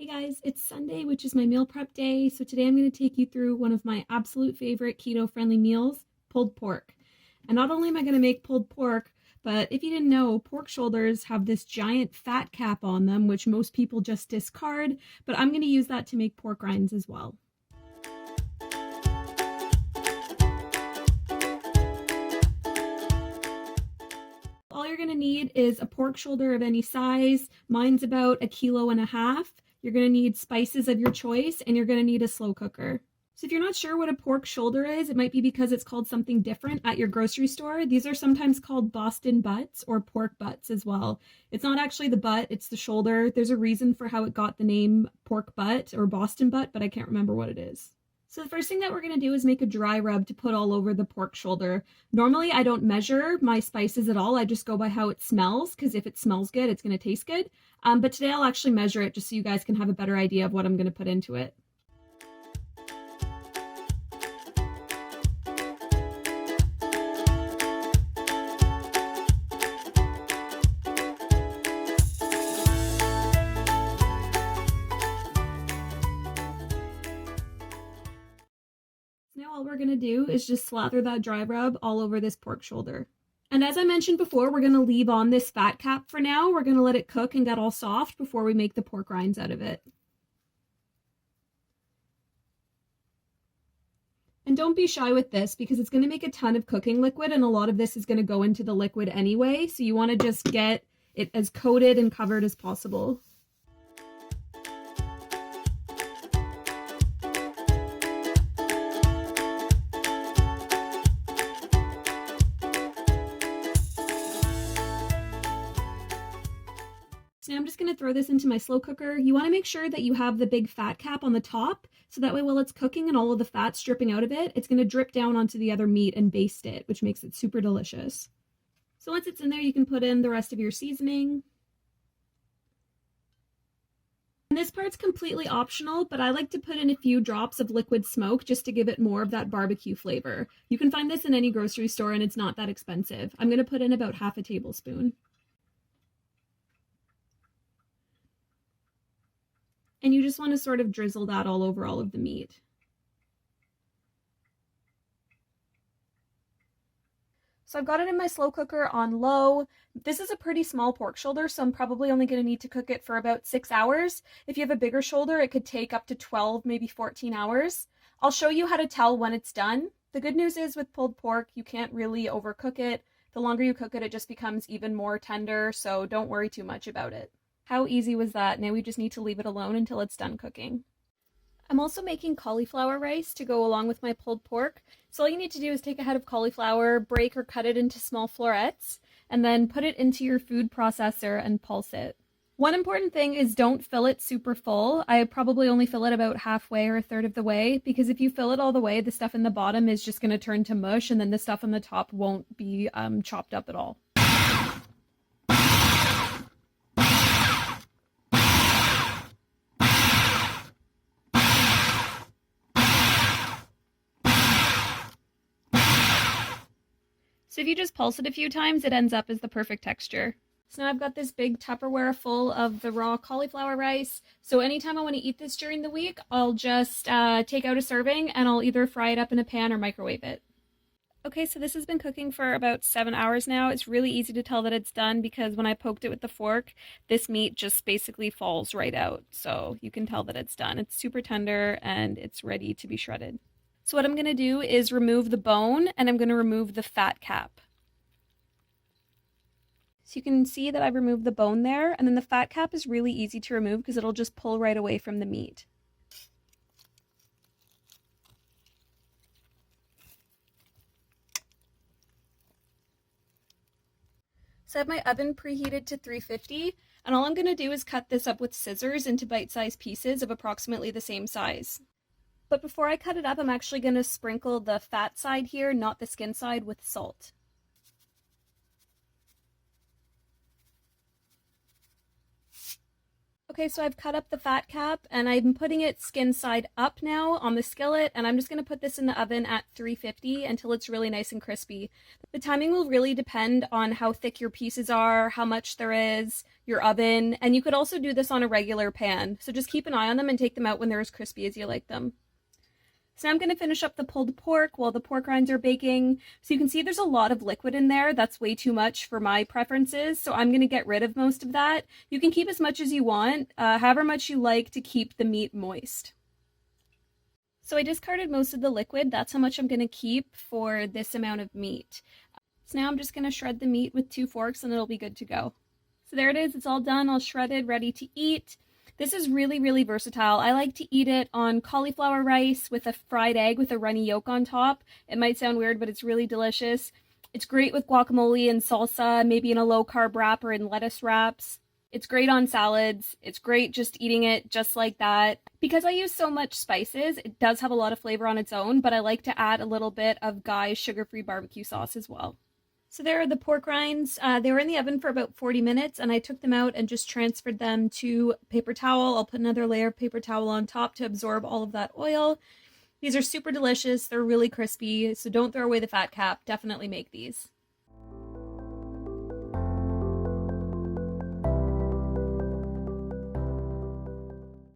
Hey guys, it's Sunday, which is my meal prep day. So today I'm going to take you through one of my absolute favorite keto-friendly meals, pulled pork. And not only am I going to make pulled pork, but if you didn't know, pork shoulders have this giant fat cap on them, which most people just discard, but I'm going to use that to make pork rinds as well. All you're going to need is a pork shoulder of any size. Mine's about 1.5 kilos. You're going to need spices of your choice, and you're going to need a slow cooker. So if you're not sure what a pork shoulder is, it might be because it's called something different at your grocery store. These are sometimes called Boston butts or pork butts as well. It's not actually the butt, it's the shoulder. There's a reason for how it got the name pork butt or Boston butt, but I can't remember what it is. So the first thing that we're going to do is make a dry rub to put all over the pork shoulder. Normally I don't measure my spices at all. I just go by how it smells, because if it smells good, it's going to taste good. But today I'll actually measure it just so you guys can have a better idea of what I'm going to put into it. Now all we're going to do is just slather that dry rub all over this pork shoulder. And as I mentioned before, we're going to leave on this fat cap for now. We're going to let it cook and get all soft before we make the pork rinds out of it. And don't be shy with this because it's going to make a ton of cooking liquid, and a lot of this is going to go into the liquid anyway. So you want to just get it as coated and covered as possible. So now I'm just going to throw this into my slow cooker. You want to make sure that you have the big fat cap on the top, so that way while it's cooking and all of the fat's dripping out of it, it's going to drip down onto the other meat and baste it, which makes it super delicious. So once it's in there, you can put in the rest of your seasoning. And this part's completely optional, but I like to put in a few drops of liquid smoke just to give it more of that barbecue flavor. You can find this in any grocery store and it's not that expensive. I'm going to put in about 1/2 tablespoon. And you just want to sort of drizzle that all over all of the meat. So I've got it in my slow cooker on low. This is a pretty small pork shoulder, so I'm probably only going to need to cook it for about 6 hours. If you have a bigger shoulder, it could take up to 12, maybe 14 hours. I'll show you how to tell when it's done. The good news is with pulled pork, you can't really overcook it. The longer you cook it, it just becomes even more tender, so don't worry too much about it. How easy was that? Now we just need to leave it alone until it's done cooking. I'm also making cauliflower rice to go along with my pulled pork. So all you need to do is take a head of cauliflower, break or cut it into small florets, and then put it into your food processor and pulse it. One important thing is don't fill it super full. I probably only fill it about halfway or 1/3 of the way, because if you fill it all the way, the stuff in the bottom is just going to turn to mush, and then the stuff on the top won't be chopped up at all. So if you just pulse it a few times, it ends up as the perfect texture. So now I've got this big Tupperware full of the raw cauliflower rice. So anytime I want to eat this during the week, I'll just take out a serving and I'll either fry it up in a pan or microwave it. Okay, so this has been cooking for about 7 hours now. It's really easy to tell that it's done because when I poked it with the fork, this meat just basically falls right out. So you can tell that it's done. It's super tender and it's ready to be shredded. So what I'm going to do is remove the bone, and I'm going to remove the fat cap. So you can see that I've removed the bone there, and then the fat cap is really easy to remove because it'll just pull right away from the meat. So I have my oven preheated to 350, and all I'm going to do is cut this up with scissors into bite-sized pieces of approximately the same size. But before I cut it up, I'm actually going to sprinkle the fat side here, not the skin side, with salt. Okay, so I've cut up the fat cap and I'm putting it skin side up now on the skillet, and I'm just going to put this in the oven at 350 until it's really nice and crispy. The timing will really depend on how thick your pieces are, how much there is, your oven, and you could also do this on a regular pan. So just keep an eye on them and take them out when they're as crispy as you like them. So now I'm going to finish up the pulled pork while the pork rinds are baking. So you can see there's a lot of liquid in there. That's way too much for my preferences. So I'm going to get rid of most of that. You can keep as much as you want, however much you like to keep the meat moist. So I discarded most of the liquid. That's how much I'm going to keep for this amount of meat. So now I'm just going to shred the meat with 2 forks and it'll be good to go. So there it is. It's all done, all shredded, ready to eat. This is really, really versatile. I like to eat it on cauliflower rice with a fried egg with a runny yolk on top. It might sound weird, but it's really delicious. It's great with guacamole and salsa, maybe in a low-carb wrap or in lettuce wraps. It's great on salads. It's great just eating it just like that. Because I use so much spices, it does have a lot of flavor on its own, but I like to add a little bit of Guy's sugar-free barbecue sauce as well. So there are the pork rinds. They were in the oven for about 40 minutes and I took them out and just transferred them to paper towel. I'll put another layer of paper towel on top to absorb all of that oil. These are super delicious. They're really crispy, so don't throw away the fat cap. Definitely make these.